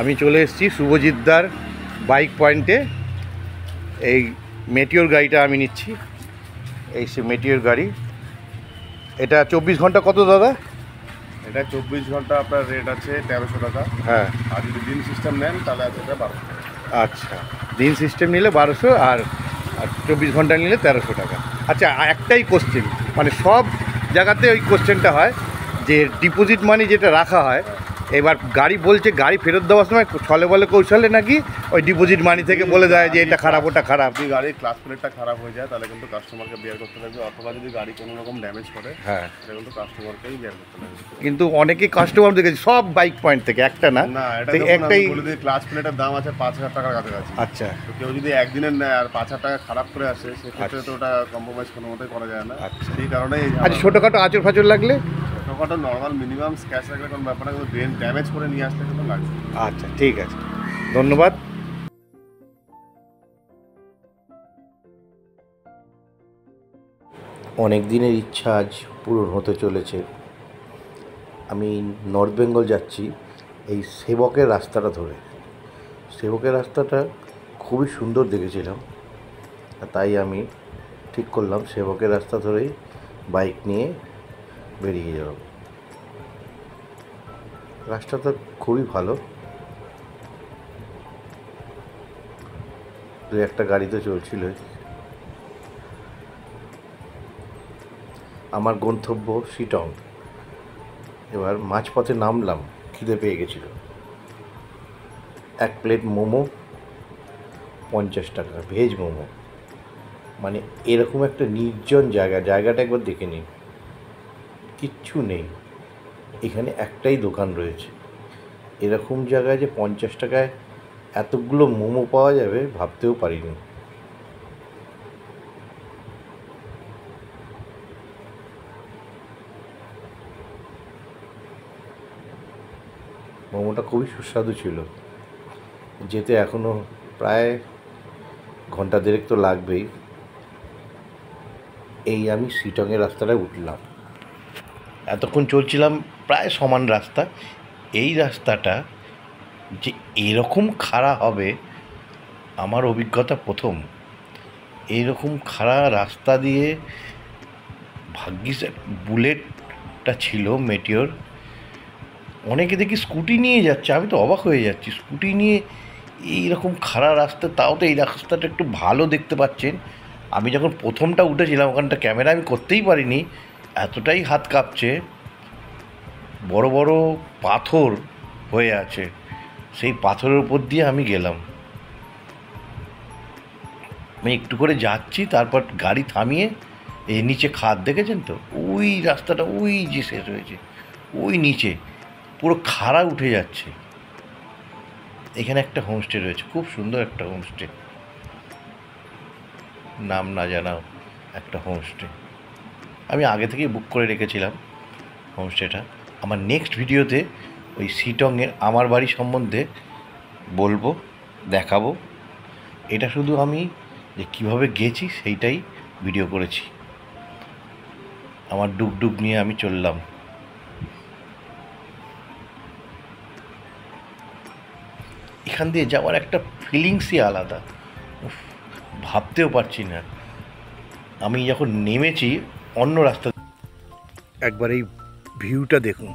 আমি চলে এসেছি শুভজিৎদার বাইক পয়েন্টে। এই মেটিওর গাড়িটা আমি নিচ্ছি। এই সে মেটিওর গাড়ি। এটা 24 ঘন্টা কত দাদা? এটা 24 ঘন্টা আপনার রেট আছে 1300 টাকা। হ্যাঁ, আর যদি দিন সিস্টেম নেন তাহলে আছে 1200 টাকা। আচ্ছা, দিন সিস্টেম নিলে 1200 আর 24 ঘন্টা নিলে 1300 টাকা। আচ্ছা, একটাই কোশ্চেন, মানে সব জায়গাতে ওই কোশ্চেনটা হয় যে ডিপোজিট মানি যেটা রাখা হয়, এবার গাড়ি বলছে গাড়ি ফেরত দেওয়ার সময় ছলে বলে কৌশলে নাকি ওই ডিপোজিট মানি থেকে বলে দেয় যে এটা খারাপ ওটা খারাপ। যদি গাড়ির ক্লাস প্লেটটা খারাপ হয়ে যায় তাহলে কিন্তু কাস্টমারকে বিয়ার করতে লাগবে, অথবা যদি গাড়ি কোনো রকম ড্যামেজ করে হ্যাঁ, সেটা কিন্তু কাস্টমারকেই বিয়ার করতে লাগবে। কিন্তু অনেকে কাস্টমার দেখেছি সব বাইক পয়েন্ট থেকে, একটা না, না, এটা একটাই বলে দিই ক্লাস প্লেটের দাম আছে 5000 টাকার কাছাকাছি। আচ্ছা, তো কেউ যদি একদিনের নেয় আর 5000 টাকা খারাপ করে আসে সেক্ষেত্রে তো ওটা কম্প্রোমাইজ কোনো মতেই করা যায় না। আচ্ছা, সেই কারণেই আচ্ছা, ছোটোখাটো আঁচড় ফাঁচড় লাগলে, ছোটোখাটো নর্মাল মিনিমাম স্ক্র্যাচ লাগলে কোনো ব্যাপার না, কিন্তু ব্রেন ড্যামেজ করে নিয়ে আসলে কিন্তু লাগবে। আচ্ছা, ঠিক আছে, ধন্যবাদ। অনেক দিনের ইচ্ছা আজ পূরণ হতে চলেছে। আমি নর্থ বেঙ্গল যাচ্ছি এই সেবকের রাস্তাটা ধরে। সেবকের রাস্তাটা খুবই সুন্দর দেখেছিলাম, তাই আমি ঠিক করলাম সেবকের রাস্তা ধরেই বাইক নিয়ে বেরিয়ে যাব। রাস্তাটা খুবই ভালো, দু একটা গাড়ি তো চলছিল। আমার গন্তব্য শিটং। এবার মাঝপথে নামলাম, খিদে পেয়ে গেছিল। এক প্লেট মোমো 50 টাকা, ভেজ মোমো। মানে এরকম একটা নির্জন জায়গাটা একবার দেখে নিন, কিচ্ছু নেই। এখানে একটাই দোকান রয়েছে। এরকম জায়গায় যে 50 টাকায় এতগুলো মোমো পাওয়া যাবে ভাবতেও পারিনি। মোমোটা খুবই সুস্বাদু ছিল। যেতে এখনও প্রায় ঘন্টা দেড়েক তো লাগবেই। এই আমি শিটংয়ের রাস্তাটায় উঠলাম, এতক্ষণ চলছিলাম প্রায় সমান রাস্তা। এই রাস্তাটা যে এরকম খাড়া হবে আমার অভিজ্ঞতা প্রথম। এইরকম খাড়া রাস্তা দিয়ে ভাগ্যিস বুলেটটা ছিল মেটিওর। অনেকে দেখি স্কুটি নিয়ে যাচ্ছে, আমি তো অবাক হয়ে যাচ্ছি, স্কুটি নিয়ে এইরকম খাড়া রাস্তা, তাও তো এই রাস্তাটা একটু ভালো দেখতে পাচ্ছেন। আমি যখন প্রথমটা উঠেছিলাম ওখানটা ক্যামেরা আমি করতেই পারিনি, এতটাই হাত কাঁপছে। বড় বড় পাথর হয়ে আছে, সেই পাথরের উপর দিয়ে আমি গেলাম। আমি একটু করে যাচ্ছি, তারপর গাড়ি থামিয়ে এই নিচে খাদ দেখেছেন তো, ওই রাস্তাটা ওই যে শেষ হয়েছে, ওই নিচে পুরো খাড়া উঠে যাচ্ছে। এখানে একটা হোমস্টে রয়েছে, খুব সুন্দর একটা হোমস্টে, নাম না জানাও একটা হোমস্টে। আমি আগে থেকেই বুক করে রেখেছিলাম হোমস্টেটা। আমার নেক্সট ভিডিওতে ওই শিটংয়ের আমার বাড়ি সম্বন্ধে বলবো, দেখাবো। এটা শুধু আমি যে কীভাবে গেছি সেইটাই ভিডিও করেছি। আমার ডুগডুগ নিয়ে আমি চললাম। এখান দিয়ে যাওয়ার একটা ফিলিংসই আলাদা, ভাবতেও পারছি না। আমি যখন নেমেছি অন্য রাস্তা, একবার এই ভিউটা দেখুন।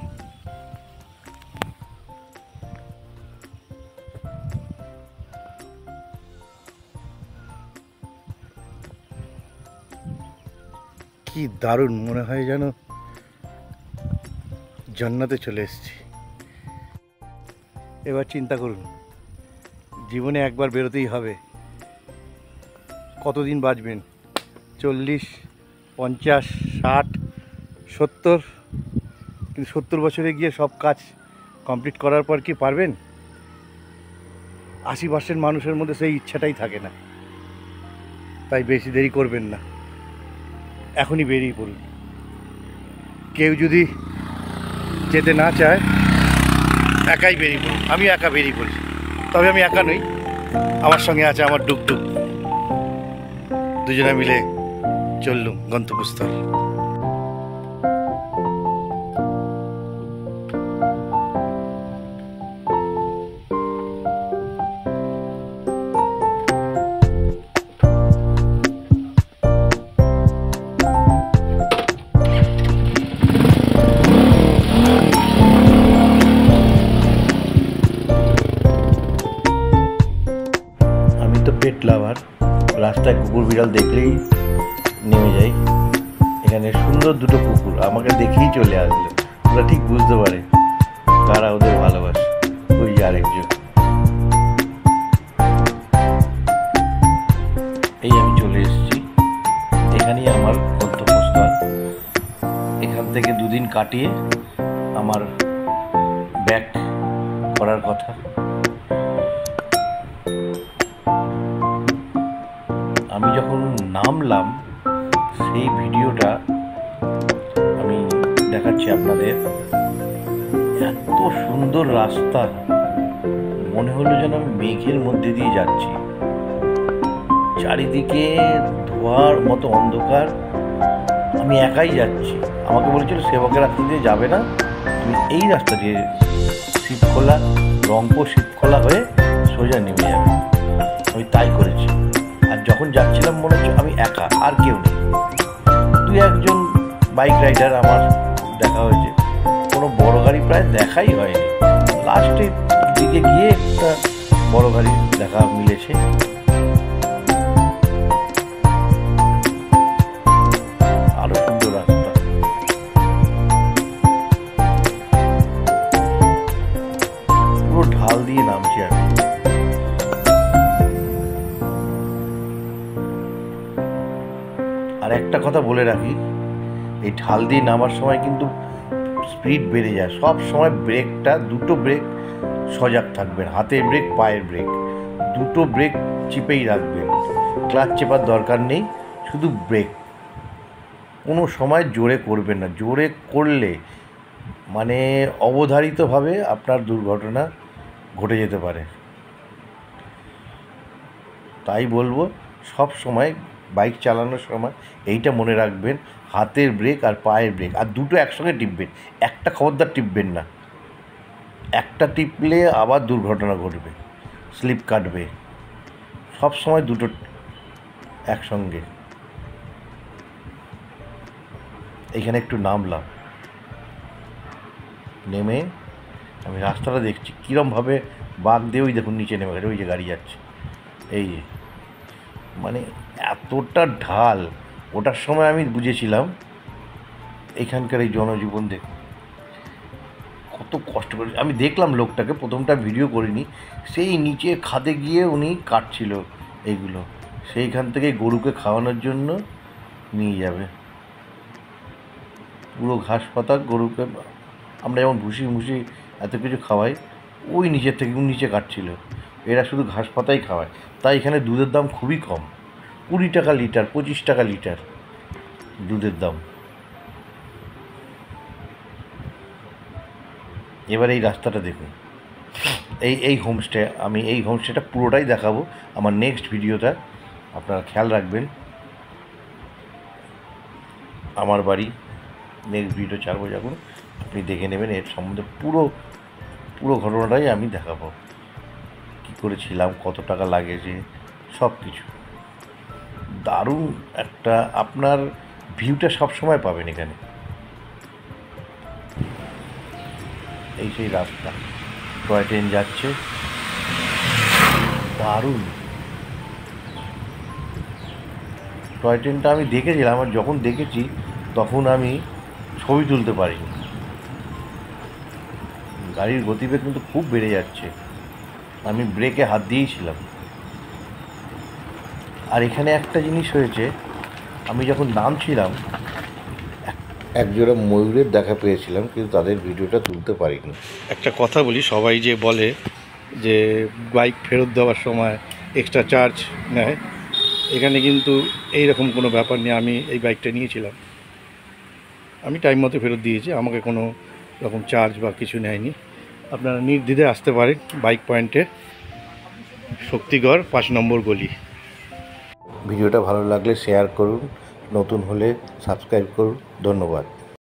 কি দারুণ, মনে হয় যেন জান্নাতে চলে এসেছি। এবার চিন্তা করুন, জীবনে একবার বেরোতেই হবে। কতদিন বাঁচবেন? 40, 50, 60, 70? কিন্তু 70 বছরে গিয়ে সব কাজ কমপ্লিট করার পর কি পারবেন? 80% মানুষের মধ্যে সেই ইচ্ছাটাই থাকে না। তাই বেশি দেরি করবেন না, এখনই বেরিয়ে পড়ুন। কেউ যদি যেতে না চায় একাই বেরিয়ে পড়ুন। আমি একা বেরিয়ে পড়ি, তবে আমি একা নই, আমার সঙ্গে আছে আমার ডুগডুগ। দুজনে মিলে চললুম গন্তব্যস্থল। রাস্তায় কুকুর বিড়াল দেখলেই নেমে যাই। এখানে সুন্দর দুটো কুকুর আমাকে দেখেই চলে আসলো, ওরা ঠিক বুঝতে পারে কারা ওদের ভালোবাসে। ওই আরেকজন, এই আমি চলে এসেছি, এখানেই আমার গন্তব্যস্থল। এখান থেকে দুদিন কাটিয়ে আমার ব্যাক করার কথা। আমি যখন নামলাম সেই ভিডিওটা আমি দেখাচ্ছি আপনাদের। এত সুন্দর রাস্তা, মনে হলো যেন আমি মেঘের মধ্যে দিয়ে যাচ্ছি। চারিদিকে ধোঁয়ার মতো অন্ধকার, আমি একাই যাচ্ছি। আমাকে বলেছিল সেবকের রাস্তা দিয়ে যাবে না, তুমি এই রাস্তা দিয়ে শিবখোলা, রংপুর শিবখোলা হয়ে সোজা নেমে যাবে। আমি তাই করেছি। আর যখন যাচ্ছিলাম মনে হচ্ছে আমি একা, আর কেউ নেই। দুই একজন বাইক রাইডার আমার দেখা হয়েছে, কোনো বড় গাড়ি প্রায় দেখাই হয়নি। লাস্টের দিকে গিয়ে একটা বড় গাড়ি দেখা মিলেছে। আরো সুন্দর রাস্তা, পুরো ঢাল দিয়ে নামছি আমি। আর একটা কথা বলে রাখি, এই ঢাল দিয়ে নামার সময় কিন্তু স্পিড বেড়ে যায়। সব সময় ব্রেকটা, দুটো ব্রেক সজাগ থাকবেন, হাতের ব্রেক, পায়ের ব্রেক, দুটো ব্রেক চিপেই রাখবেন। ক্লাচ চেপার দরকার নেই, শুধু ব্রেক। কোনো সময় জোরে করবেন না, জোরে করলে মানে অবধারিতভাবে আপনার দুর্ঘটনা ঘটে যেতে পারে। তাই বলবো, সব সময় বাইক চালানোর সময় এইটা মনে রাখবেন, হাতের ব্রেক আর পায়ের ব্রেক, আর দুটো একসঙ্গে টিপবেন। একটা খবরদার টিপবেন না, একটা টিপলে আবার দুর্ঘটনা ঘটবে, স্লিপ কাটবে। সব সময় দুটো একসঙ্গে। এইখানে একটু নামলাম, নেমে আমি রাস্তাটা দেখছি কীরমভাবে বাঁক দিয়ে, ওই দেখুন নিচে নেমে গেছে, ওই যে গাড়ি যাচ্ছে, এই যে মানে এতটা ঢাল। ওটার সময় আমি বুঝেছিলাম এখানকার এই জনজীবন দেখুন কত কষ্ট করে। আমি দেখলাম লোকটাকে, প্রথমটা ভিডিও করিনি, সেই নিচে খাদে গিয়ে উনি কাটছিল এইগুলো, সেইখান থেকে গরুকে খাওয়ানোর জন্য নিয়ে যাবে। পুরো ঘাস পাতা গরুকে, আমরা যেমন ভুসি মুসি এত কিছু খাওয়াই, ওই নিচের থেকে নিচে কাটছিল। এরা শুধু ঘাস পাতাই খাওয়ায়। তাই এখানে দুধের দাম খুবই কম, 20 টাকা লিটার, 25 টাকা লিটার দুধের দাম। এবার এই রাস্তাটা দেখুন, এই হোমস্টে, আমি এই হোমস্টেটা পুরোটাই দেখাবো আমার নেক্সট ভিডিওটা, আপনারা খেয়াল রাখবেন। আমার বাড়ি নেক্সট ভিডিও ছাড়বো যখন, আপনি দেখে নেবেন। এর সম্বন্ধে পুরো ঘটনাটাই আমি দেখাবো, কী করেছিলাম, কত টাকা লাগেছে, সব কিছু। দারুণ একটা আপনার ভিউটা সব সময় পাবেন এখানে। এই সেই রাস্তা, টয় ট্রেন যাচ্ছে, দারুণ। টয় ট্রেনটা আমি দেখেছিলাম, আর যখন দেখেছি তখন আমি ছবি তুলতে পারিনি। গাড়ির গতিবেগ কিন্তু খুব বেড়ে যাচ্ছে, আমি ব্রেকে হাত দিয়েছিলাম। আর এখানে একটা জিনিস হয়েছে, আমি যখন নামছিলাম একজোড়া ময়ূরের দেখা পেয়েছিলাম, কিন্তু তাদের ভিডিওটা তুলতে পারিনি। একটা কথা বলি, সবাই যে বলে যে বাইক ফেরত দেওয়ার সময় এক্সট্রা চার্জ নেয়, এখানে কিন্তু এই রকম কোনো ব্যাপার নেই। আমি এই বাইকটা নিয়েছিলাম, আমি টাইম মতো ফেরত দিয়েছি, আমাকে কোনো রকম চার্জ বা কিছু নেয়নি। আপনারা নির্দ্বিধায় আসতে পারেন বাইক পয়েন্টে, শক্তিগড় 5 নম্বর গলি। ভিডিওটা ভালো লাগলে শেয়ার করুন, নতুন হলে সাবস্ক্রাইব করুন। ধন্যবাদ।